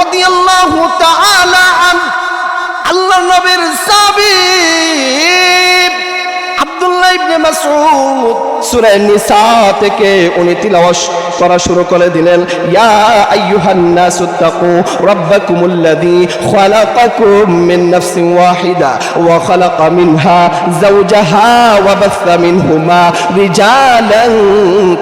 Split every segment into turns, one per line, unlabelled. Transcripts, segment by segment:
রাদিয়াল্লাহু তাআলা আন আল্লাহর নবীর সাহাবী আব্দুল্লাহ ইবনে মাসউদ সূরা নিসা থেকে উনি তিলাওয়াত করা শুরু করে দিলেন। ইয়া আইয়ুহান নাসুত্তাকু রাব্বাকুমুল্লাযী খালাকাকুম মিন নাফসিন ওয়াহিদা ওয়া খালাকা মিনহা যাওজাহা ওয়া বাসসা মিনহুমা রিজালান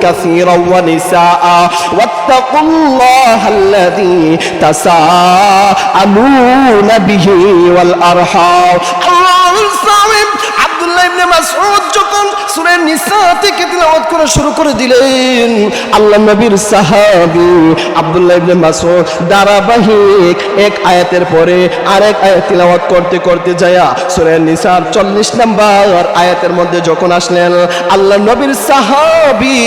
কাসীরান ওয়া নিসাআ ওয়াত্তাকুল্লাহাল্লাযী তাসাআলুনা বিহি ওয়াল আরহাম। আল্লাহর সামিম আব্দুল্লাহ ইবনে মাসউদ যখন সূরা নিসা থেকে তিলাওয়াত করা শুরু করে দিলেন, আল্লাহ নবীর সাহাবী আব্দুল্লাহ ইবনে মাসউদ ধারাবাহিক এক আয়াতের পরে আরেক আয়াত তিলাওয়াত করতে করতে যায়া সূরা নিসার 40 নম্বর আয়াতের মধ্যে যখন আসলেন, আল্লাহ নবীর সাহাবী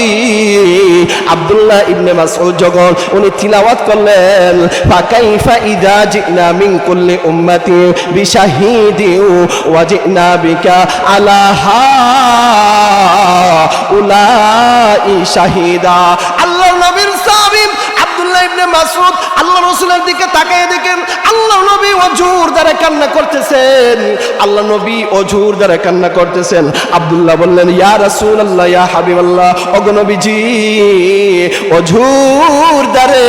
আব্দুল্লাহ ইবনে মাসউদ যখন উনি তিলাওয়াত করলেন, ফাকাইফা ইযা জিনা মিন কুল্লি উম্মাতি বিশাহিদিন ওয়া জিনা বিকা আলা হাউলাই শাহিদা। আল্লাহ নবীর সাহাবী আব্দুল্লাহ ইবনে মাসউদ আল্লাহ রাসূলের দিকে তাকিয়ে দেখেন আল্লাহ নবী অজুর দ্বারা কান্না করতেছেন। আল্লাহ নবী অজুর দ্বারা কান্না করতেছেন। আব্দুল্লাহ বললেন, ইয়া রাসূলুল্লাহ, ইয়া হাবিবাল্লাহ, ওগো নবীজি অজুর দ্বারা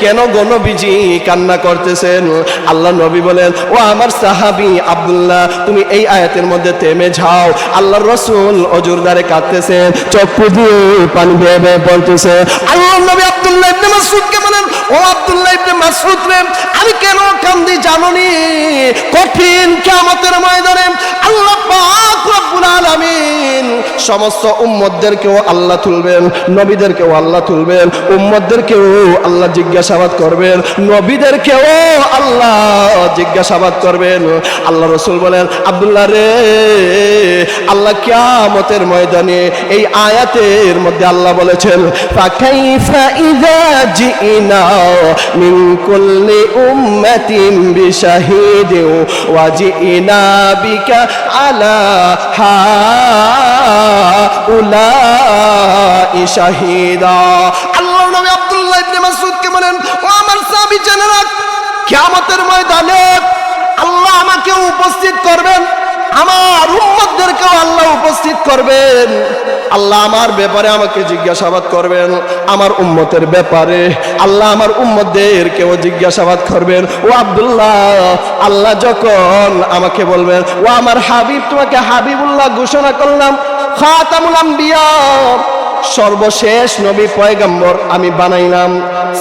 কেন গো নবীজি কান্না করতেছেন? আল্লাহ নবী বলেন, ও আমার সাহাবী আব্দুল্লাহ, তুমি এই আয়াতের মধ্যে থেমে যাও। আল্লাহর রাসূল অজুর দ্বারা কাঁদতেছেন, চক্ষু দিয়ে পানি বেয়ে বেয়ে পড়তেছে। আল্লাহ নবী আব্দুল্লাহ ইবনে মাসউদকে বলেন, ও আব্দুল্লাহ ইবনে মাসউদ রে, আমি কেন কান্দি জানোনি? কঠিন কিয়ামতের ময়দানে আল্লাহ পাক রব্বুল আলামিন সমস্ত উম্মতদেরকেও আল্লাহ তুলবেন, নবীদেরকেও আল্লাহ তুলবেন, উম্মতদেরকেও আল্লাহ জিজ্ঞাসাবাদ করবেন, নবীদেরকেও আল্লাহ জিজ্ঞাসাবাদ করবেন। আল্লাহ রাসূল বলেন, আব্দুল্লাহ রে, আল্লাহ কিয়ামতের ময়দানে এই আয়াতের মধ্যে আল্লাহ বলেছেন, ফাকাইফা ইযা জিনা মিন কুল্লি উম্মাতিন বিশাহিদিন ওয়া জিনা বিকা আলা হাউলাই শাহিদা। আল্লাহর নবী আব্দুল্লাহ ইবনে মাসউদকে বলেন, ও আমার সাহাবী, জেনে রাখ, কিয়ামতের ময়দানে আল্লাহ আমাকে উপস্থিত করবেন, আমার উম্মতদেরকেও আল্লাহ উপস্থিত করবেন। আল্লাহ আমার ব্যাপারে আমাকে জিজ্ঞাসাবাদ করবেন, আমার উম্মতের ব্যাপারে আল্লাহ আমার উম্মতদেরকেও জিজ্ঞাসাবাদ করবেন। ও আব্দুল্লাহ, আল্লাহ যখন আমাকে বলবেন, ও আমার হাবিব, তোমাকে হাবিবুল্লাহ ঘোষণা করলাম, খাতামুল আম্বিয়া, সর্বশেষ নবী পয়গম্বর আমি বানাইলাম,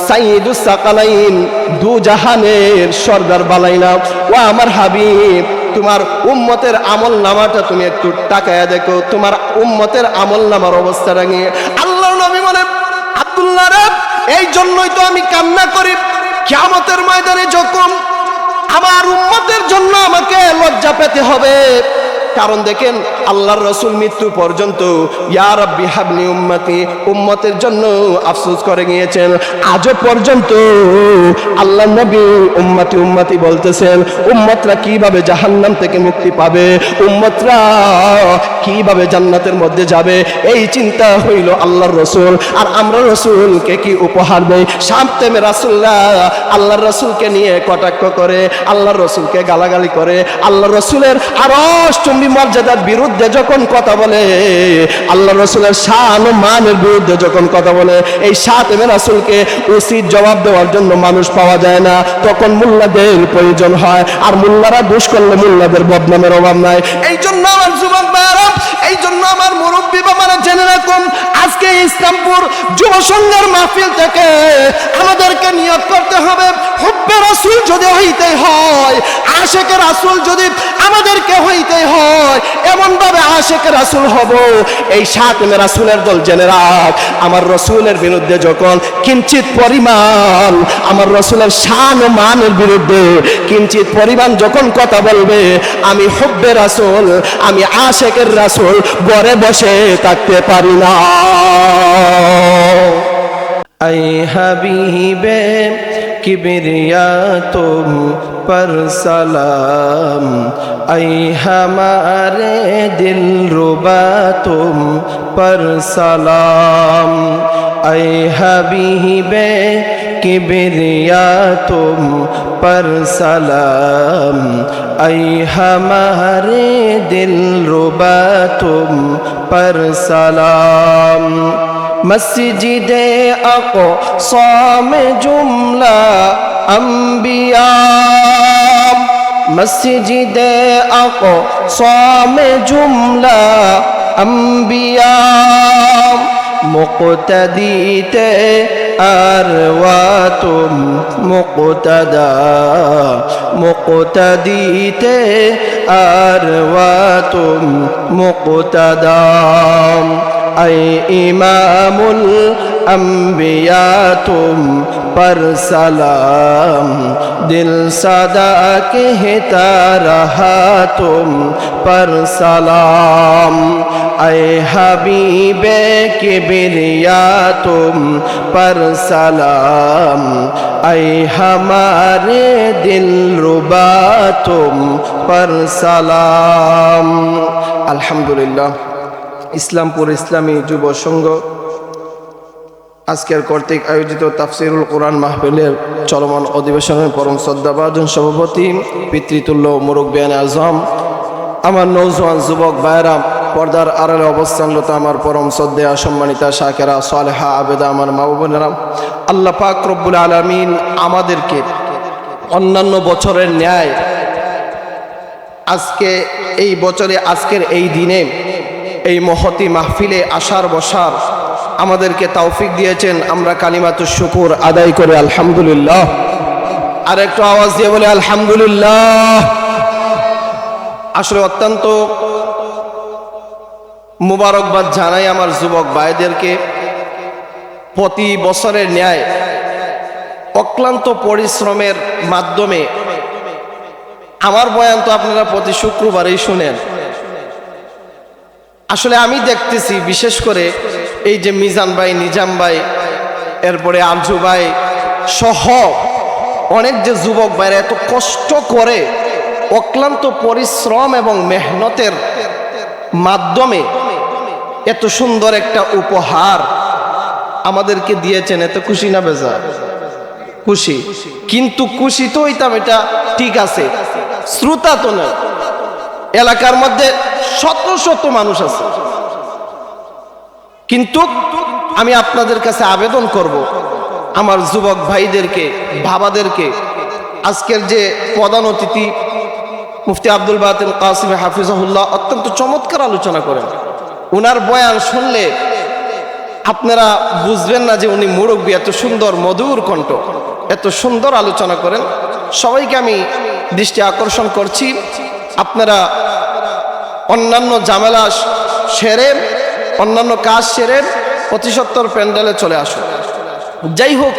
সাইয়্যিদুস সাকালাইন, দু জাহানের সর্দার বানাইলাম। ও আমার হাবিব, তোমার উম্মতের আমল নামাটা তুমি একটু তাকায়া দেখো, তোমার উম্মতের আমল নামার অবস্থাটা নিয়ে। আল্লাহর নবী বলেন, আব্দুল্লাহ রে, এই জন্যই তো আমি কান্না করি কিয়ামতের ময়দানে যখন আমার উম্মতের জন্য আমাকে লজ্জা পেতে হবে। কারণ দেখেন, আল্লাহর রাসূল মৃত্যু পর্যন্ত ইয়া রাব্বি হাবলি উম্মতি, উম্মতের জন্য আফসোস করে গিয়েছেন। আজও পর্যন্ত আল্লাহ নবী উম্মতি উম্মতি বলতেছেন। উম্মতরা কিভাবে জাহান্নাম থেকে মুক্তি পাবে, উম্মতরা কিভাবে জান্নাতের মধ্যে যাবে, এই চিন্তা হইল আল্লাহর রাসূল। আর আমরা রাসূলকে কি উপহার দেই? সামতেমে রাসূলুল্লাহ আল্লাহর রাসূলকে নিয়ে কটাক্ষ করে, আল্লাহর রাসূলকে গালাগালি করে, আল্লাহর রাসূলের আরশ চুম্বি মর্যাদার বিরুদ্ধে যখন কথা বলে, আল্লাহ রাসূলের শান ও মানের বিরুদ্ধে যখন কথা বলে, এই সাতেমে রাসূলকে উচিত জবাব দেওয়ার জন্য মানুষ পাওয়া যায় না, তখন মুল্লাদের প্রয়োজন হয়। আর মুল্লারা দোষ করলে মুল্লাদের বদনামের অভাব নাই। এই জন্য আমার যুবক ভাইরা, এই জন্য আমার মুরব্বী বাবারা জেনে রাখুন, আজকে ইসলামপুর যুব সংঘের মাহফিল থেকে আমাদেরকে নিয়ত করতে হবে, হুব্বে রাসূল যদি হইতে হয়, আশিকে রাসূল যদি আমাদেরকে হইতে হয়, এমন ভাবে আশিকে রাসূল হব। এই সাতেমে রাসূলের দল জেনে রাখ, আমার রাসূলের বিরুদ্ধে যখন কিঞ্চিত পরিমাণ, আমার রাসূলের শান ও মানের বিরুদ্ধে কিঞ্চিত পরিমাণ যখন কথা বলবে, আমি হুব্বে রাসূল, আমি আশিকের রাসূল ঘরে বসে থাকতে পারি না। আই হাবিবে किबरिया तुम पर सलाम, ऐ हमारे दिल रुबा तुम पर सलाम, ऐ हबीबे किबरिया तुम पर सलाम, ऐ हमारे दिलरुबा तुम पर सलाम। मस्जिदे अक़सा में जुमला अंबिया, मस्जिदे अक़सा में जुमला अंबिया, मुक़तदी ते अरवा तुम मुक़तदा, मुक़तदी ते अरवा तुम मुक़तदा। ऐ इमामुल अंबिया तुम पर सलाम, दिल सदा कहता रहा तुम पर सलाम। ऐ हबीबे किबरिया तुम पर सलाम, ऐ हमारे दिलरुबा तुम पर सलाम। আলহামদুলিল্লাহ, ইসলামপুর ইসলামী যুব সংঘ আজকের কর্তৃক আয়োজিত তাফসিরুল কোরআন মাহফিলের চলমান অধিবেশনের পরম শ্রদ্ধাভাজন সভাপতি পিতৃতুল্য মুরব্বিয়ান আজম, আমার নৌজওয়ান যুবক ভাইরা, পর্দার আড়ালে অবস্থানরত আমার পরম শ্রদ্ধেয়া সম্মানিতা শাকেরা সালেহা আবেদা আমার মা বোনেরা, আল্লাহ পাক রব্বুল আলামিন আমাদেরকে অন্যান্য বছরের ন্যায় আজকে এই বছরে আজকের এই দিনে এই মহতি মাহফিলে আসার বসার আমাদেরকে তৌফিক দিয়েছেন। আমরা কালিমাতুশ শুকুর আদায় করে আলহামদুলিল্লাহ। আর একটু আওয়াজ দিয়ে বলে আলহামদুলিল্লাহ। আসলে অত্যন্ত মুবারকবাদ জানাই আমার যুবক ভাইদেরকে। প্রতি বছরের ন্যায় অক্লান্ত পরিশ্রমের মাধ্যমে আমার বয়ান তো আপনারা প্রতি শুক্রবারেই শুনেন। আসলে আমি দেখতেছি বিশেষ করে এই যে মিজান ভাই, নিজাম ভাই, এরপরে আরজু ভাই সহ অনেক যে যুবক ভাইরা এত কষ্ট করে অক্লান্ত পরিশ্রম এবং মেহনতের মাধ্যমে এত সুন্দর একটা উপহার আমাদেরকে দিয়েছেন। এত খুশি না বেজার? খুশি। কিন্তু খুশি তো হইতাম, এটা ঠিক আছে, শ্রোতা তো নয়। এলাকার মধ্যে শত শত মানুষ আছে, কিন্তু আমি আপনাদের কাছে আবেদন করব, আমার যুবক ভাইদেরকে, বাবাদেরকে, আজকের যে প্রধান অতিথি মুফতি আব্দুল বাতিন কাসিম হাফিজাহুল্লাহ অত্যন্ত চমৎকার আলোচনা করেন। উনার বয়ান শুনলে আপনারা বুঝবেন না যে উনি মুরব্বী, এত সুন্দর মধুর কণ্ঠ, এত সুন্দর আলোচনা করেন। সবাইকে আমি দৃষ্টি আকর্ষণ করছি, আপনারা অন্যান্য ঝামেলা সেরে, অন্যান্য কাজ সেরে প্রতিসত্তর প্যান্ডেলে চলে আসুন। যাই হোক,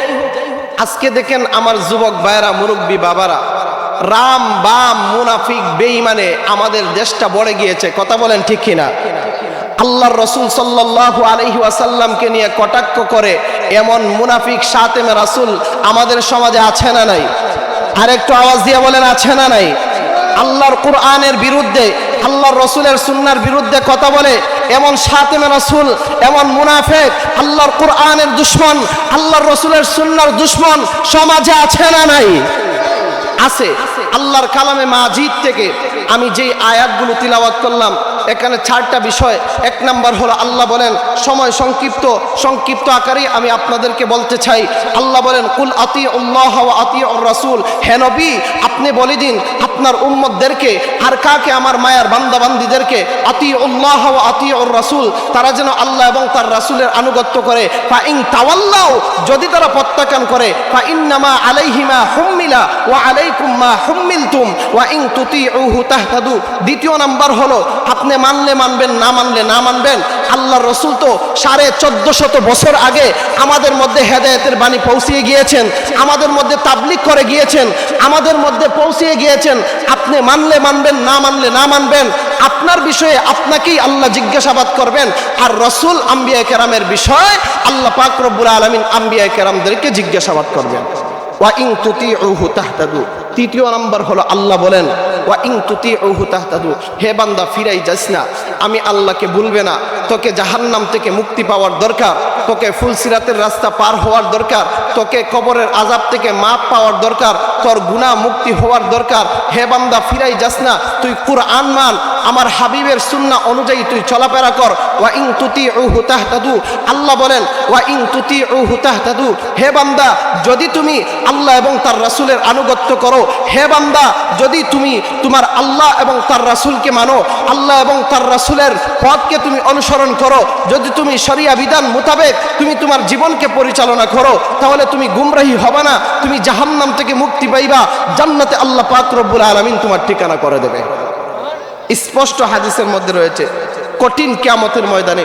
আজকে দেখেন আমার যুবক ভাইরা, মুরব্বী বাবারা, রাম বাম মুনাফিক বেঈমানে আমাদের দেশটা বড়ে গিয়েছে। কথা বলেন ঠিক কিনা? আল্লাহর রাসূল সাল্লাল্লাহু আলাইহি ওয়াসাল্লামকে নিয়ে কটাক্ষ করে এমন মুনাফিক শাতেমে রাসূল আমাদের সমাজে আছে না নাই? আর একটু আওয়াজ দিয়ে বলেন আছে না নাই? আল্লাহর কোরআনের বিরুদ্ধে, আল্লাহর রাসূলের সুন্নাহর বিরুদ্ধে কথা বলে এমন শাতেমে রাসূল, এমন মুনাফিক, আল্লাহর কোরআনের দুশমন, আল্লাহর রাসূলের সুন্নাহর দুশমন সমাজে আছে না নাই? আছে। আল্লাহর কালামে মাজিদ থেকে আমি যেই আয়াতগুলো তিলাওয়াত করলাম, এখানে 4টা বিষয়। এক নাম্বার হলো আল্লাহ বলেন, সময় সংক্ষিপ্ত আকারে আমি আপনাদেরকে বলতে চাই। আল্লাহ বলেন, কুল আতিউল্লাহ ওয়া আতিউর রাসূল, হে নবী আপনি বলে দিন আপনার উম্মতদেরকে, আর কাকে? আমার মায়ার বান্দা বান্দীদেরকে, আতিউল্লাহ ওয়া আতিউর রাসূল, তারা যেন আল্লাহ এবং তার রাসূলের আনুগত্য করে। ফা ইন তাওয়াল্লাউ, যদি তারা প্রত্যাখ্যান করে, ফা ইন্নামা আলাইহিমা হুম্মিলা ওয়া আলাইকুম মা হুম্মিলতুম ওয়া ইন তুতিউহু তাহতাদু। দ্বিতীয় নাম্বার হলো আপনি মানলে মানবেন, না মানলে না মানবেন। আল্লাহর রাসূল তো 1450 বছর আগে আমাদের মধ্যে হেদায়েতের বাণী পৌঁছিয়ে গিয়েছেন, আমাদের মধ্যে তাবলীগ করে গিয়েছেন, আমাদের মধ্যে পৌঁছিয়ে গিয়েছেন। আপনি মানলে মানবেন, না মানলে না মানবেন। আপনার বিষয়ে আপনাকেই আল্লাহ জিজ্ঞাসাবাদ করবেন। আর রাসূল আম্বিয়া কেরামের বিষয় আল্লাহ পাক রব্বুল আলামিন আম্বিয়া কেরামদেরকে জিজ্ঞাসাবাদ করবেন। ওয়া ইন তুতিউহু তাহতাদু, তৃতীয় নাম্বার হলো আল্লাহ বলেন ওয়া ইন তুতিউহু তাহতাদু, হে বান্দা ফিরাই যাস না, আমি আল্লাহকে ভুলবে না। তোকে জাহান্নাম থেকে মুক্তি পাওয়ার দরকার, তোকে ফুলসিরাতের রাস্তা পার হওয়ার দরকার, তোকে কবরের আযাব থেকে মাপ পাওয়ার দরকার, তোর গুনাহ মুক্তি হওয়ার দরকার। হে বান্দা ফিরাই যাস না, তুই কুরআন মান, আমার হাবিবের সুন্নাহ অনুযায়ী তুই চলাফেরা কর। ওয়া ইন তুতিউহু তাহতাদু, আল্লাহ বলেন ওয়া ইন তুতিউহু তাহতাদু, হে বান্দা যদি তুমি আল্লাহ এবং তার রাসূলের আনুগত্য করো, হে বান্দা যদি তুমি তোমার আল্লাহ এবং তার রাসূলকে মানো, আল্লাহ এবং তার রাসূলের পথকে তুমি অনুসরণ করো, যদি তুমি শরিয়া বিধান মোতাবেক তুমি তোমার জীবনকে পরিচালনা করো, তাহলে তুমি গুমরাহি হবে না, তুমি জাহান্নাম থেকে মুক্তি পাইবা, জান্নাতে আল্লাহ পাক রব্বুল আলামিন তোমার ঠিকানা করে দেবে। স্পষ্ট হাদিসের মধ্যে রয়েছে কঠিন কিয়ামতের ময়দানে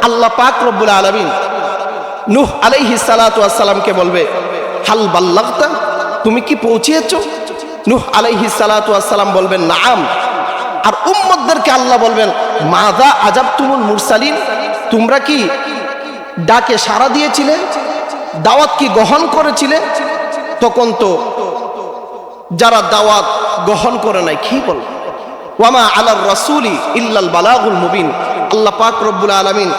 আল্লাহ পাক রব্বুল আলামিন নূহ আলাইহিস সালাতু ওয়াস সালামকে বলবে হাল বাল্লাগতা, তুমি কি পৌঁছিয়েছো? নূহ আলাইহিস সালাতু ওয়াস সালাম বলবেন নাআম। আর উম্মতদেরকে আল্লাহ বলবেন মাযা আজাবতুমুল মুরসালিন, তোমরা কি ডাকে সাড়া দিয়েছিলে, দাওয়াত কি গ্রহণ করেছিলে? তখন তো যারা দাওয়াত গ্রহণ করে নাই কি বল, ওয়ামা আলার রাসূলি ইল্লাল বালাগুল মুবিন। আল্লাহ পাক রব্বুল আলামিন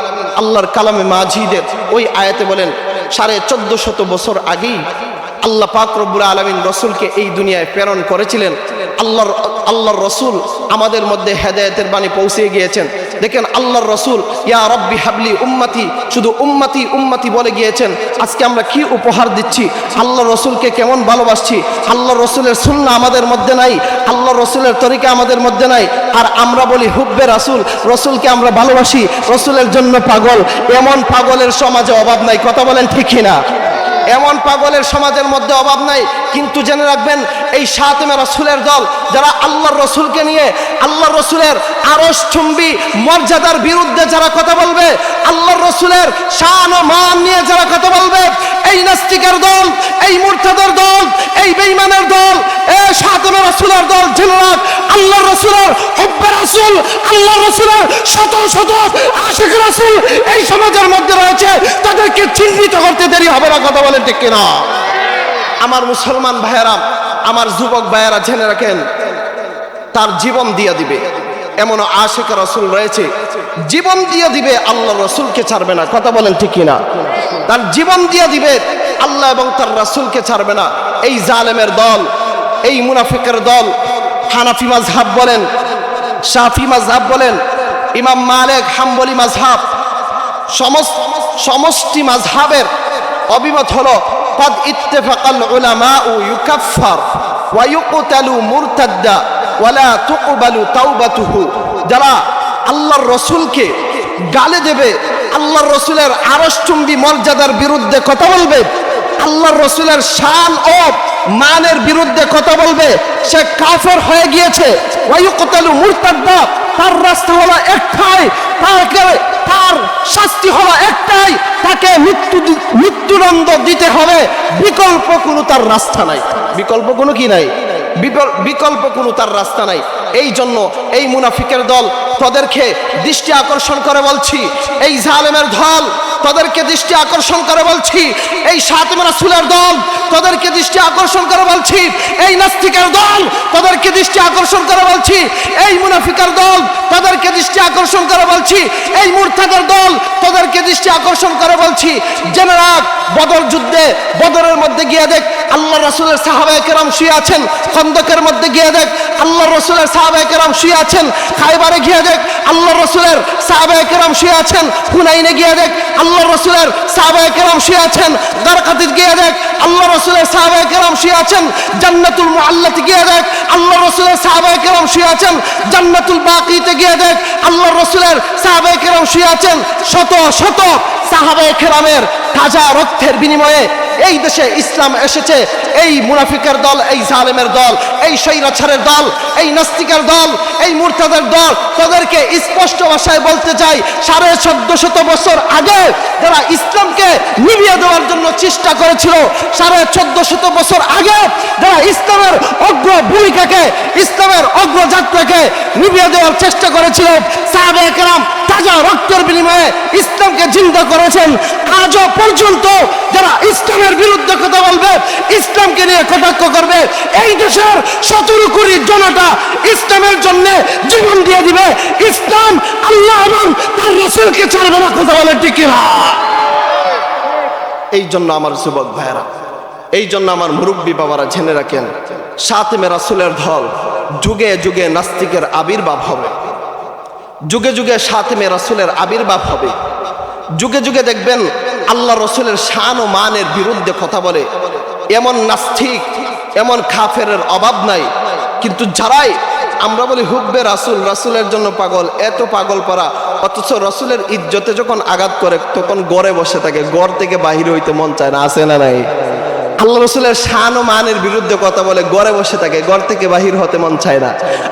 আল্লাহর কালামে মাজিদের ওই আয়াতে বলেন 1450 বছর আগেই আল্লাহ পাক রব্বুল আলামিন রাসূলকে এই দুনিয়ায় প্রেরণ করেছিলেন। আল্লাহর রাসূল আমাদের মধ্যে হেদায়েতের বাণী পৌঁছে গিয়েছেন। দেখেন আল্লাহর রাসূল ইয়া রাব্বি হাবলি উম্মতি, শুধু উম্মতি উম্মতি বলে গিয়েছেন। আজকে আমরা কি উপহার দিচ্ছি, আল্লাহর রাসূলকে কেমন ভালোবাসছি, আল্লাহর রাসূলের সুন্নাহ আমাদের মধ্যে নাই, আল্লাহর রাসূলের তরিকা আমাদের মধ্যে নাই, আর আমরা বলি হুব্বে রাসূল, রাসূলকে আমরা ভালোবাসি, রাসূলের জন্য পাগল। এমন পাগলের সমাজে অভাব নাই, কথা বলেন ঠিক কিনা? এমন পাগলের সমাজের মধ্যে অভাব নাই। কিন্তু জেনে রাখবেন এই শাতিমে রাসূলের দল যারা আল্লাহর রাসূলকে নিয়ে আল্লাহর রাসূলের আরশ চুম্বি মর্যাদার বিরুদ্ধে যারা কথা বলবে, আল্লাহর রাসূলের শান ও মান নিয়ে যারা কথা বলবে, এই নাস্তিকের দল, এই মুরতাদের দল, এই বেঈমানের দল, এই শাতিমে রাসূলের দল, জেনে রাখ আল্লাহর রাসূলের হুব্বে রাসূল, আল্লাহর রাসূলের শত শত আশিক রাসূল এই সমাজের মধ্যে রয়েছে, তাদেরকে চিহ্নিত করতে দেরি হবে না, কথা বলেন ঠিক কিনা? আমার মুসলমান ভাইয়েরা, আমার যুবক ভাইয়েরা জেনে রাখেন তার জীবন দিয়ে দিবে এমন আশিক রাসূল রয়েছে, জীবন দিয়ে দিবে আল্লাহর রাসূলকে ছাড়বে না, কথা বলেন ঠিক কিনা? তার জীবন দিয়ে দিবে আল্লাহ এবং তার রাসূলকে ছাড়বে না। এই জালেমের দল, এই মুনাফিকের দল, হানাফি মাযহাব বলেন, শাফি মাযহাব বলেন, ইমাম মালিক হাম্বলি মাযহাব, সমষ্টি মাযহাবের অভিমত হলো قد اتفق العلماء يكفر ويقتل مرتدا ولا تقبل توبته। যারা আল্লাহর রাসূলকে গালি দেবে, আল্লাহর রাসূলের আরশ চুম্বি মর্যাদার বিরুদ্ধে কথা বলবে, আল্লাহর রাসূলের শান ও মানের বিরুদ্ধে কথা বলবে, সে কাফের হয়ে গিয়েছে। ওয়ায়ুকতালু মুরতাদ্দা, তার রাস্তা হলো একটাই, তার শাস্তি হলো একটাই, তাকে মৃত্যুদণ্ড দিতে হবে, বিকল্প কোনো তার রাস্তা নাই, বিকল্প কোনো কি নাই, বিকল্প কোনো তার রাস্তা নাই। এই জন্য এই মুনাফিকের দল তাদেরকে দৃষ্টি আকর্ষণ করে বলছি, এই জালেমের দল তাদেরকে দৃষ্টি আকর্ষণ করে বলছি, এই শাতিমে রাসূলের দল তাদেরকে দৃষ্টি আকর্ষণ করে বলছি, এই নাস্তিকের দল তাদেরকে দৃষ্টি আকর্ষণ করে বলছি, এই মুনাফিকের দল তাদেরকে দৃষ্টি আকর্ষণ করে বলছি, এই মুরতাদের দল তাদেরকে দৃষ্টি আকর্ষণ করে বলছি। জেনে রাখ বদর যুদ্ধে, বদরের মধ্যে গিয়ে দেখ আল্লাহ রাসূলের সাহাবায়ে কেরাম শুয়ে আছেন, খন্দকের মধ্যে গিয়ে দেখ আল্লাহ রাসূলের সাহাবায়ে কেরাম শুয়ে আছেন, খায়বারে গিয়ে দেখ আল্লাহ রাসূলের সাহাবায়ে কেরাম শুয়ে আছেন, হুনাইনে গিয়ে দেখ আল্লাহ রাসূলের সাহাবায়ে কেরাম শুয়ে আছেন, গারকাতে গিয়ে দেখ আল্লাহ রাসূলের সাহাবায়ে কেরাম শুয়ে আছেন, জান্নাতুল মুআল্লাতে গিয়ে দেখ আল্লাহ রাসূলের সাহাবায়ে কেরাম শুয়ে আছেন, জান্নাতুল বাকিতে গিয়ে দেখ আল্লাহ রাসূলের সাহাবায়ে কেরাম শুয়ে আছেন। শত শত সাহাবায়ে কেরামের তাজা রক্তের বিনিময়ে এই দেশে ইসলাম এসেছে। এই মুনাফিকের দল, এই জালেমের দল, এই স্বৈরাচারের দল, এই নাস্তিকের দল, এই মুরতাদের দল তাদেরকে স্পষ্ট ভাষায় বলতে চাই, 1450 বছর আগে যারা ইসলামকে নিভিয়ে নিভিয়ে দেওয়ার জন্য চেষ্টা করেছিল 1450 বছর আগে, যারা ইসলামের অগ্র ভূমিকাকে, ইসলামের অগ্রযাত্রাকে নিভিয়ে দেওয়ার চেষ্টা করেছিল। সাহাবায়ে কেরাম তাজা রক্তের বিনিময়ে ইসলামকে জিন্দা করেছেন। আজও পর্যন্ত যারা ইসলামের বিরুদ্ধে কথা বলবে, ইসলামকে নিয়ে কটাক্ষ করবে, এই দেশের 17 কোটি জনতা ইসলামের জন্য জীবন দিয়ে দিবে। ইসলাম, আল্লাহ এবং তার রাসূলকে ছাড়বে না। কথা বলে ঠিক না? এই জন্য আমার যুবক ভাইয়েরা, এই জন্য আমার মুরব্বী বাবারা জেনে রাখেন, সাতমে রাসূলের দল যুগে যুগে নাস্তিকের আবির্ভাব হবে, যুগে যুগে সাতমে রাসূলের আবির্ভাব হবে। যুগে যুগে দেখবেন আল্লাহ রসুলের শান ও মানের বিরুদ্ধে কথা বলে এমন নাস্তিক, এমন কাফেরের অভাব নাই। কিন্তু যারাই আমরা বলি হুব্বে রাসূল, রাসূলের জন্য পাগল, এত পাগল পারা, অথচ রাসূলের ইজ্জতে যখন আঘাত করে তখন ঘরে বসে থাকে, ঘর থেকে বাহির হইতে মন চায় না। আছে না নাই? আল্লাহ রসুলের শান ও মানের বিরুদ্ধে কথা বলে ঘরে বসে থাকে, ঘর থেকে বাহির হতে মন চায় না।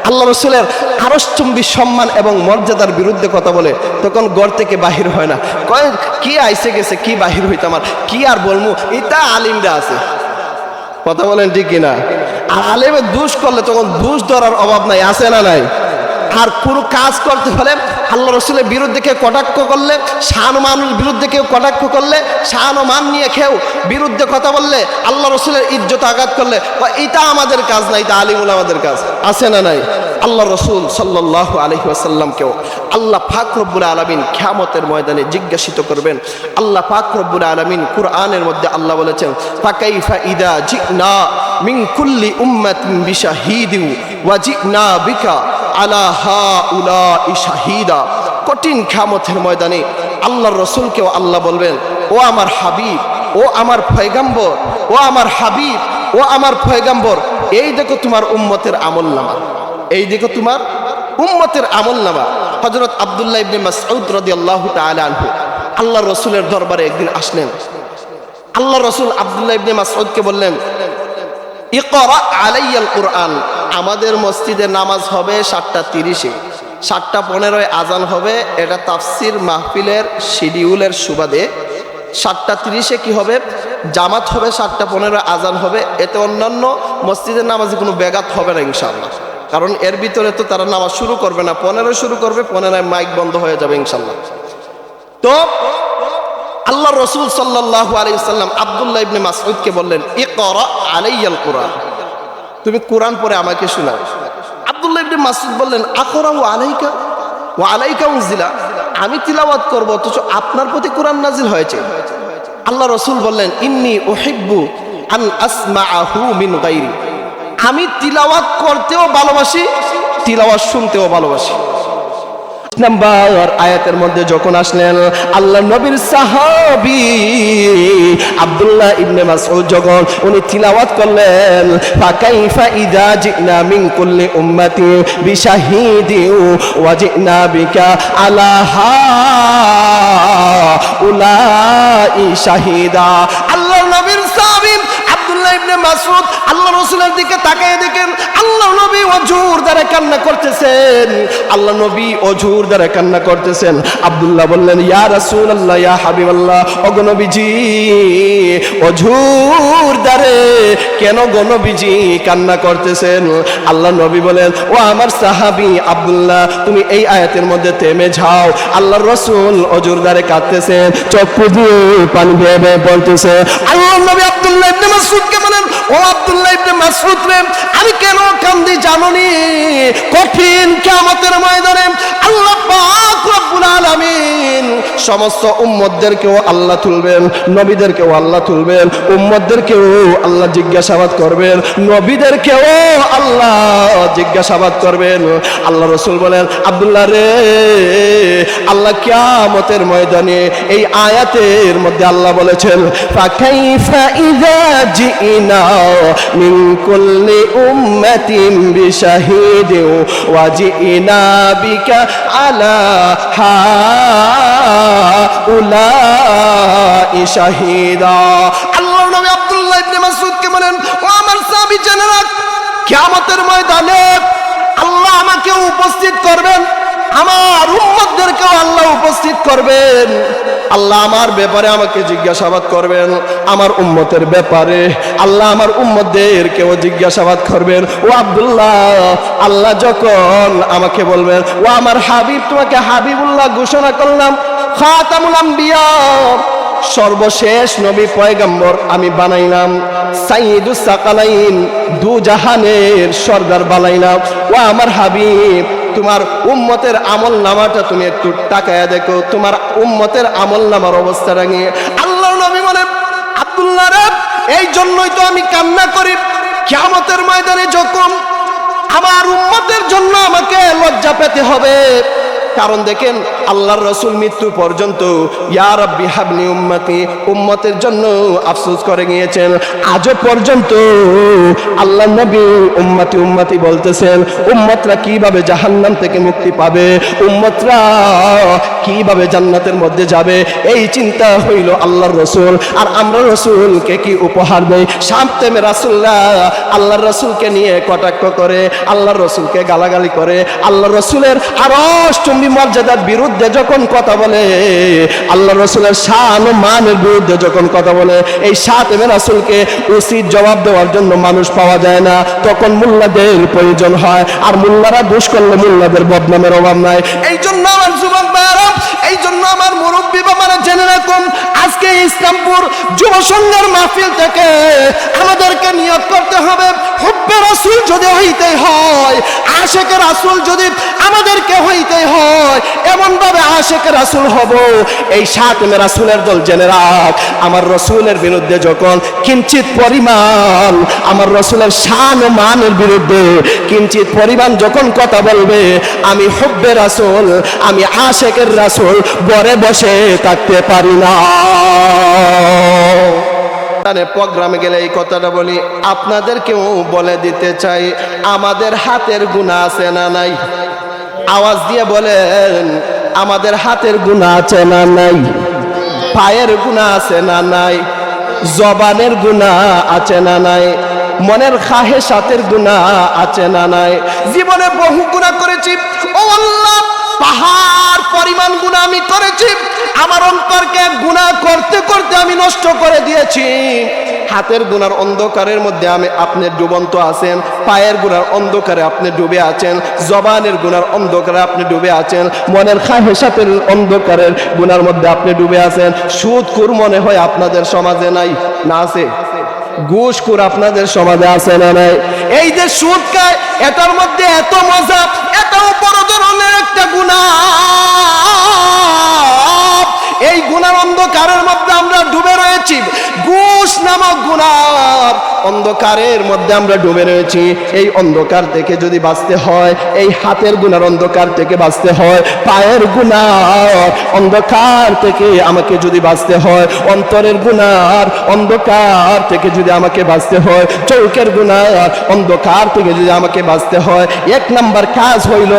আল্লাহ রসুলের আরশচুম্বী সম্মান এবং মর্যাদার বিরুদ্ধে কথা বলে তখন ঘর থেকে বাহির হয় না। কয় কি আইসে গেছে, কি বাহির হইতে আমার, কি আর বলবো, এটা আলিমরা আছে। কথা বলেন ঠিক কিনা? আর আলেমের দোষ করলে তখন দোষ ধরার অভাব নাই। আছে না নাই? আর কোনো কাজ করতে হলে আল্লাহ রসুলের বিরুদ্ধে কেউ কটাক্ষ করলে, শান মানুষের বিরুদ্ধে কেউ কটাক্ষ করলে, শান ও মান নিয়ে কেউ বিরুদ্ধে কথা বললে, আল্লাহ রসুলের ইজ্জত আঘাত করলে, এটা আমাদের কাজ না, এটা আলিমুল আমাদের কাজ। আছে না নাই? আল্লাহ রসুল সাল্লাল্লাহু আলাইহি ওয়াসাল্লামকেও আল্লাহ পাক রব্বুল আলামিন কিয়ামতের ময়দানে জিজ্ঞাসিত করবেন। আল্লাহ পাক রব্বুল আলামিন কুরআনের মধ্যে আল্লাহ বলেছেন, ফাকাইফা ইদা জিনা মিন কুল্লি উম্মাতিন বিশাহিদিন ওয়া জিনা বিকা আলা হাউলাই শাহিদা। কঠিন কিয়ামতের ময়দানে আল্লাহর রাসূলকেও আল্লাহ বলবেন, ও আমার হাবিব, ও আমার পয়গম্বর, ও আমার হাবিব, ও আমার পয়গম্বর, এই দেখো তোমার উম্মতের আমলনামা, এই দেখো তোমার উম্মতের আমলনামা। হযরত আব্দুল্লাহ ইবনে মাসউদ রাদিয়াল্লাহু তাআলা আনহু আল্লাহর রাসূলের দরবারে একদিন আসলেন। আল্লাহর রাসূল আব্দুল্লাহ ইবনে মাসউদকে বললেন, ইকরা আলাইয়াল কুরআন। আমাদের মসজিদে নামাজ হবে 7:30-এ, 7:15-এ আজান হবে। এটা তাফসির মাহফিলের শিডিউলের সুবাদে 7:30-এ কি হবে, জামাত হবে, 7:15-এ আজান হবে। এতে অন্যান্য মসজিদের নামাজে কোনো ব্যাঘাত হবে না ইনশাআল্লাহ। কারণ এর ভিতরে তো তারা নামাজ শুরু করবে না, 15 শুরু করবে, 15 মাইক বন্ধ হয়ে যাবে ইনশাআল্লাহ। তো আল্লাহ রসুল সাল্লাল্লাহু আলাইহি ওয়াসাল্লাম আব্দুল্লাহ ইবনে মাসউদকে বললেন, ইকরা আলাইয়াল কুরআন, তুমি কোরআন পড়ে আমাকে শোনাও। আব্দুল্লাহ ইবনে মাসউদ বললেন, আকরাউ আলাইকা ওয়া আলাইকা উনজিলা, আমি তিলাওয়াত করব অথচ আপনার প্রতি কোরআন নাজিল হয়েছে। আল্লাহ রসুল বললেন, ইন্নী উহিব্বু আন আসমাআহু মিন গায়রি, আমি তিলাওয়াত করতেও ভালোবাসি, তিলাওয়াত শুনতেও ভালোবাসি। নাম্বার আয়াতের মধ্যে যখন আসলেন আল্লাহ নবীর সাহাবী আব্দুল্লাহ ইবনে মাসউদ যখন উনি তিলাওয়াত করলেন, ফাকাইফা ইযা জিনা মিন কুল্লি উম্মাতি বিশাহিদি ওয়া জিনা বিকা আলা হাউলাই শাহিদা। আল্লাহ নবীর সাহাবী আব্দুল্লাহ ইবনে মাসউদ আল্লাহ রাসূলের দিকে তাকিয়ে দেখেন আল্লাহ নবী অজুর দ্বারা কান্না করতেছেন। আল্লাহ নবী অজুর দ্বারা কান্না করতেছেন। আব্দুল্লাহ বললেন, ইয়া রাসূলুল্লাহ, ইয়া হাবিবাল্লাহ, ওগো নবীজি অজুর দ্বারে কেন গো নবীজি কান্না করতেছেন? আল্লাহ নবী বলেন, ও আমার সাহাবী আব্দুল্লাহ, তুমি এই আয়াতের মধ্যে থেমে যাও। আল্লাহর রাসূল অজুর দ্বারে কাঁদতেছেন, চক্ষু দিয়ে পানি বেয়ে বেয়ে পড়তেছে। আল্লাহ নবী আব্দুল্লাহ ইবনে মাসউদকে বলেন, ও আব্দুল্লাহ ইবনে মাসউদ রে, আমি কেন কান্দি জানোনি? কঠিন কিয়ামতের ময়দানে আল্লাহ পাক রব্বুল আলামিন সমস্ত উম্মতদেরকেও আল্লাহ তুলবেন, নবীদেরকেও আল্লাহ তুলবেন, উম্মতদেরকেও আল্লাহ জিজ্ঞাসাবাদ করবেন, নবীদেরকেও আল্লাহ জিজ্ঞাসাবাদ করবেন। আল্লাহ রাসূল বলেন, আব্দুল্লাহ রে, আল্লাহ কিয়ামতের ময়দানে এই আয়াতের মধ্যে আল্লাহ বলেছেন, ফাকাইফা ইযা জিনা মিন কুল্লি উম্মাতিন বিশাহিদিন ওয়া জিনা বিকা আলা হাউলাই শাহিদা। আল্লাহর নবী আব্দুল্লাহ ইবনে মাসউদকে বলেন, ও আমার সাহাবী জেনে রাখ, কিয়ামতের ময়দানে আল্লাহ আমাকে উপস্থিত করবেন আমার উম্মতদেরকেও আল্লাহ উপস্থিত করবেন। আল্লাহ আমার ব্যাপারে আমাকে জিজ্ঞাসাবাদ করবেন, আমার উম্মতের ব্যাপারে আল্লাহ আমার উম্মতদেরকেও জিজ্ঞাসাবাদ করবেন। ও আব্দুল্লাহ, আল্লাহ যখন আমাকে বলবেন, ও আমার হাবিব, তোমাকে হাবিবুল্লাহ ঘোষণা করলাম, খাতামুল আম্বিয়া, সর্বশেষ নবী পয়গম্বর আমি বানাইলাম, সাইয়্যিদুস সাকালাইন, দু জাহানের সর্দার বানাইলাম। ও আমার হাবিব, তোমার উম্মতের আমল নামাটা তুমি একটু তাকায়া দেখো, তোমার উম্মতের আমল নামার অবস্থাটা নিয়ে। আল্লাহর নবী বলেন, আব্দুল্লাহ রে, এই জন্যই তো আমি কান্না করি কিয়ামতের ময়দানে যখন আমার উম্মতের জন্য আমাকে লজ্জা পেতে হবে। কারণ দেখেন, আল্লাহর রাসূল মৃত্যু পর্যন্ত ইয়া রাব্বি হাবলি উম্মতি, উম্মতের জন্য আফসোস করে গিয়েছেন। আজও পর্যন্ত আল্লাহর নবী উম্মতি উম্মতি বলতেছেন। উম্মতরা কিভাবে জাহান্নাম থেকে মুক্তি পাবে, উম্মতরা কিভাবে জান্নাতের মধ্যে যাবে, এই চিন্তা হইল আল্লাহর রাসূল। আর আমরা রাসূলকে কি উপহার দেই? সামতেমে রাসূলুল্লাহ আল্লাহর রাসূলকে নিয়ে কটাক্ষ করে, আল্লাহর রাসূলকে গালাগালি করে, আল্লাহর রাসূলের আরশ মর্যাদার বিরুদ্ধে যখন কথা বলে, আল্লাহ রাসূলের শান ও মানের বিরুদ্ধে যখন কথা বলে, এই সাতেমে রাসূলকে উচিত জবাব দেওয়ার জন্য মানুষ পাওয়া যায় না, তখন মুল্লাদের প্রয়োজন হয়। আর মুল্লারা দোষ করলে মুল্লাদের বদনামের অভাব নাই। এই জন্য আমার যুবক ভাইরা, এই জন্য আমার মুরব্বী বাবারা জেনে রাখুন, আজকে ইসলামপুর যুব সংঘের মাহফিল থেকে আমাদেরকে নিয়ত করতে হবে, হুব্বে রাসূল যদি হইতে হয়, আশিকে রাসূল যদি আমাদেরকে হইতে হয়, এমন ভাবে আশিকে রাসূল হব। এই সাতেমে রাসূলের দল জেনে রাখ, আমার রাসূলের বিরুদ্ধে যখন কিঞ্চিত পরিমাণ, আমার রাসূলের শান ও মানের বিরুদ্ধে কিঞ্চিত পরিমাণ যখন কথা বলবে, আমি হুব্বে রাসূল, আমি আশিকের রাসূল ঘরে বসে থাকতে পারি না। প্রোগ্রামে গেলে এই কথাটা বলি, আপনাদেরকেও বলে দিতে চাই, আমাদের হাতের গুনাহ আছে না নাই? আওয়াজ দিয়ে বলেন, আমাদের হাতের গুনাহ আছে না নাই? পায়ের গুনাহ আছে না নাই? জবানের গুনাহ আছে না নাই? মনের খাহেশাতের গুনাহ আছে না নাই? জীবনে বহু গুনাহ করেছি, ও আল্লাহ, পাহাড় পরিমাণ গুনাহ আমি করেছি। আমার অন্তরকে গুনাহ করতে করতে আমি নষ্ট করে দিয়েছি। হাতের গুনার অন্ধকারের মধ্যে আপনি ডুবন্ত আছেন, পায়ের গুনার অন্ধকারে আপনি ডুবে আছেন, জবানের গুনার অন্ধকারে আপনি ডুবে আছেন, মনের খাহেশাতের অন্ধকারের গুনার মধ্যে আপনি ডুবে আছেন। সুদখোর মনে হয় আপনাদের সমাজে নাই? না আছে? ঘুষখোর আপনাদের সমাজে আছে না নাই? এই যে সুদ খায়, এটার মধ্যে এত মজা, এটাও বড় ধরনের একটা গুনাহ। এই গুনার অন্ধকারের মধ্যে আমরা ডুবে রয়েছি, ঘুষ নামক গুনার অন্ধকারের মধ্যে আমরা ডুবে রয়েছি। এই অন্ধকার থেকে যদি বাঁচতে হয়, এই হাতের গুনার অন্ধকার থেকে বাঁচতে হয়, পায়ের গুনার অন্ধকার থেকে আমাকে যদি বাঁচতে হয়, অন্তরের গুনার অন্ধকার থেকে যদি আমাকে বাঁচতে হয়, চোখের গুনার অন্ধকার থেকে যদি আমাকে বাঁচতে হয়, এক নাম্বার কাজ হইল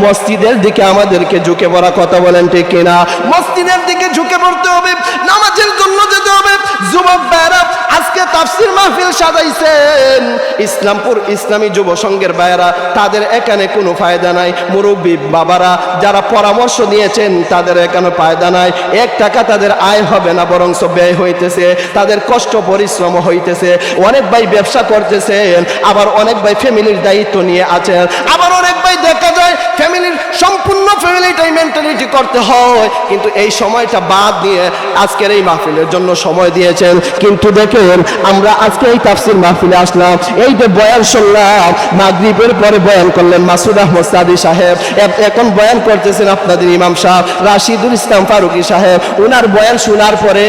মসজিদের দিকে আমাদেরকে ঝুঁকে পড়া। কথা বলেন ঠিক কিনা? মসজিদের দিকে ঝুঁকে পড়তে হবে, নামাজের জন্য যেতে হবে। যুবক ভাইরা, আজকে তাফসীর মাহফিল সাজাইছেন ইসলামপুর ইসলামী যুব সংঘের ভাইরা, তাদের এখানে কোনো ফায়দা নাই। মুরব্বী বাবারা যারা পরামর্শ দিয়েছেন, তাদের এখানে ফায়দা নাই। 1 টাকা তাদের আয় হবে না, বরং ব্যয় হইতেছে, তাদের কষ্ট পরিশ্রম হইতেছে। অনেক ভাই ব্যবসা করতেছেন, আবার অনেক ভাই ফ্যামিলির দায়িত্ব নিয়ে আছেন, আবার অনেক ভাই দেখা যায় ফ্যামিলির সম্পূর্ণ ফ্যামিলিটাই মেইনটেইন করতে হয়, কিন্তু এই সময়টা বাদ দিয়ে আজকের এই মাহফিলের জন্য সময় দিয়েছেন। কিন্তু দেখেন, আমরা আজকে এই তাফসীর মাহফিলে আসলাম, এই যে বয়ান শুনলাম, মাগরিবের পরে বয়ান করলেন মাসুদ আহমদ সাদি সাহেব, এখন বয়ান করতেছেন আপনাদের ইমাম সাহেব রাশিদুল ইসলাম ফারুকি সাহেব। ওনার বয়ান শোনার পরে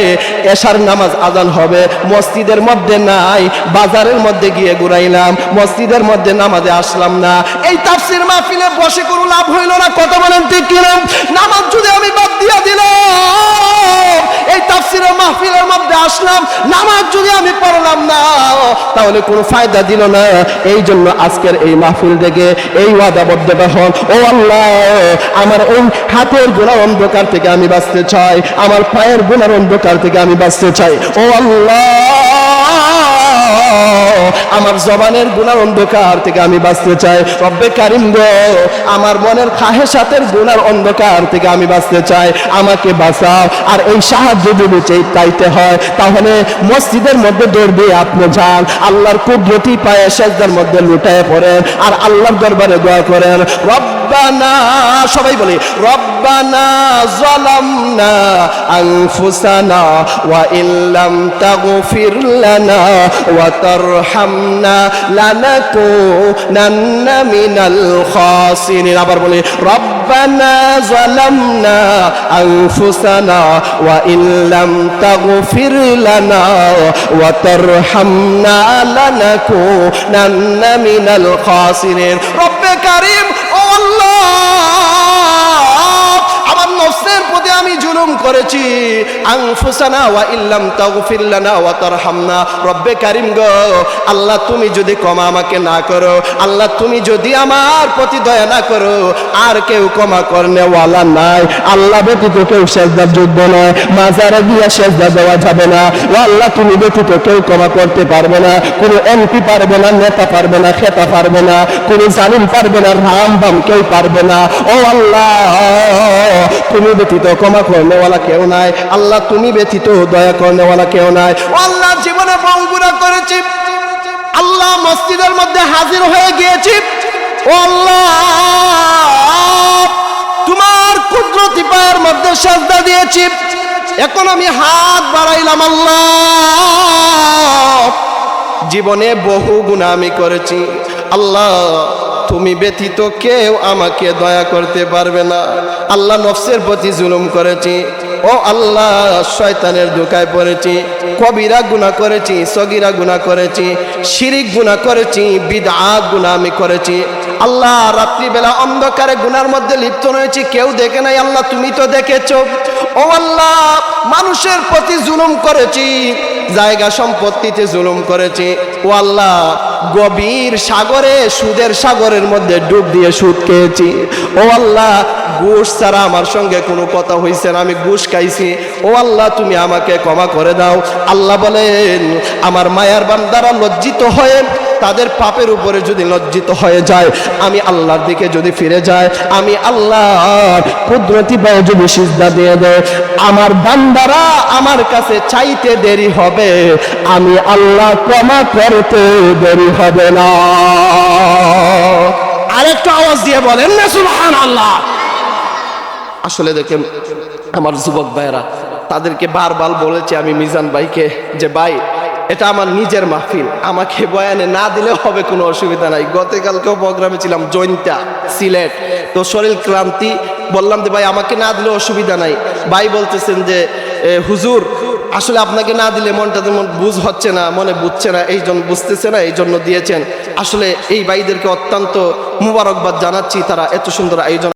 এশার নামাজ আজান হবে, মসজিদের মধ্যে নাই, বাজারের মধ্যে গিয়ে ঘুরাইলাম, মসজিদের মধ্যে নামাজে আসলাম না। এই তাফসীর মাহফিলে বসে কোনো লাভ হইল না। কথা বলেন ঠিক কিনা? নামাজ যদি আমি বাদ দিয়া দিলাম, এই তাফসীরের মাহফিলের মধ্যে আসলাম, নামাজ যদি আমি পড়লাম না, তাহলে কোনো ফায়দা দিল না। এই জন্য আজকের এই মাহফিল থেকে এই ওয়াদাবদ্ধতা হন, ও আল্লাহ, আমার ওই হাতের গুনার অন্ধকার থেকে আমি বাঁচতে চাই, আমার পায়ের গুনার অন্ধকার থেকে আমি বাঁচতে চাই। ও আল্লাহ, আমার জবানের গুনার অন্ধকার থেকে আমি বাঁচতে চাই। রব্বে কারিম গো, আমার মনের খাহেসাতের গুনার অন্ধকার থেকে আমি বাঁচতে চাই, আমাকে বাঁচাও। আর এই সাহায্য যদি চাইতে হয় তাহলে মসজিদের মধ্যে দৌড় দিয়ে আপনি যান, আল্লাহর কুদরতি পায়ে সেজদার মধ্যে লুটায় পড়েন আর আল্লাহর দরবারে দোয়া করেন। রব্বানা, সবাই বলি রব্বানা যালামনা আনফুসানা ওয়া ইল্লাম তাগফির লানা ওয়া তারহামনা লানাকুনান্না মিনাল খাসিরিন। আবার বলি রব্বানা যালামনা আনফুসানা ওয়া ইল্লাম তাগফির লানা ওয়া তারহামনা লানাকুনান্না মিনাল খাসিরিন। রব্বে কারীম, ও আল্লাহ, আমার নফসের প্রতি আমি জুলুম করেছি। আনফুসানা ওয়া ইল্লাম তাগফির লানা ওয়া তারহামনা। রব্বে কারীম গো, আল্লাহ তুমি যদি ক্ষমা আমাকে না করো, আল্লাহ তুমি যদি আমার প্রতি দয়া না করো, আর কেউ ক্ষমা করনে ওয়ালা নাই। আল্লাহ ব্যতীত কেউ সেজদার যোগ্য নয়, মাজারে গিয়ে সেজদা দেওয়া যাবে না। ও আল্লাহ, তুমি ব্যতীত কেউ ক্ষমা করতে পারবে না, কোনো এমপি পারবে না, নেতা পারবে না, খেতা পারবে না, কোনো জালিম পারবে না, রাম বাম কেউ পারবে না। ও আল্লাহ, তুমি ব্যতীত ক্ষমা করনেওয়ালা কেউ নাই, আল্লাহ তুমি ব্যতীত দয়া করনেওয়ালা কেউ নাই। ও আল্লাহ, জীবনে বহু গুনাহ করেছি, আল্লাহ মসজিদের মধ্যে হাজির হয়ে গিয়েছি। ও আল্লাহ, তোমার কুদরতি পায়ের মধ্যে সাজদা দিয়েছি, এখন আমি হাত বাড়াইলাম। আল্লাহ, জীবনে বহু গুনাহ আমি করেছি, আল্লাহ তুমি ব্যতীত কেউ আমাকে দয়া করতে পারবে না। আল্লাহ, নফসের প্রতি জুলুম করেছি। ও আল্লাহ, শয়তানের ধোঁকায় পড়েছি, কবিরা গুনাহ করেছি, সগীরা গুনাহ করেছি, শিরিক গুনাহ করেছি, বিদআত গুনাহ আমি করেছি। আল্লাহ, রাত্রিবেলা অন্ধকারে গুনার মধ্যে লিপ্ত রয়েছি, কেউ দেখে নাই, আল্লাহ তুমি তো দেখেছো। ও আল্লাহ, মানুষের প্রতি জুলুম করেছি, জায়গা সম্পত্তিতে জুলুম করেছি। ও আল্লাহ, গভীর সাগরে, সুদের সাগরের মধ্যে ডুব দিয়ে সুদ খেয়েছি। ও আল্লাহ, ঘুষ ছাড়া আমার সঙ্গে কোনো কথা হয়েছে না, আমি ঘুষ খাইছি। ও আল্লাহ, তুমি আমাকে ক্ষমা করে দাও। আল্লাহ বলেন, আমার মায়ার বান্দারা লজ্জিত হয়ে, তাদের পাপের উপরে যদি লজ্জিত হয়ে যায়, আমি আল্লাহর দিকে যদি ফিরে যায়, আমি আল্লাহর কুদরতি পায়ে যদি সিজদা দিয়ে দেয়, আমার বান্দারা আমার কাছে চাইতে দেরি হবে, আমি আল্লাহ ক্ষমা করতে দেরি হবে না। আরেকটু আওয়াজ দিয়ে বলেন না সুবহানাল্লাহ। আসলে দেখেন আমার যুবক ভাইরা, তাদেরকে বারবার বলেছি আমি মিজান ভাইকে যে ভাই, এটা আমার নিজের মাহফিল, আমাকে বয়ানে না দিলেও হবে, কোনো অসুবিধা নাই। গতকালকেও প্রোগ্রামে ছিলাম জৈন্তা সিলেট, তো শরীর ক্লান্তি, বললাম যে ভাই আমাকে না দিলে অসুবিধা নাই। ভাই বলতেছেন যে হুজুর আসলে আপনাকে না দিলে মনটা তেমন বুঝ হচ্ছে না, মনে বুঝছে না, এই জন্য বুঝতেছে না, এই জন্য দিয়েছেন। আসলে এই ভাইদেরকে অত্যন্ত মুবারকবাদ জানাচ্ছি, তারা এত সুন্দর আয়োজন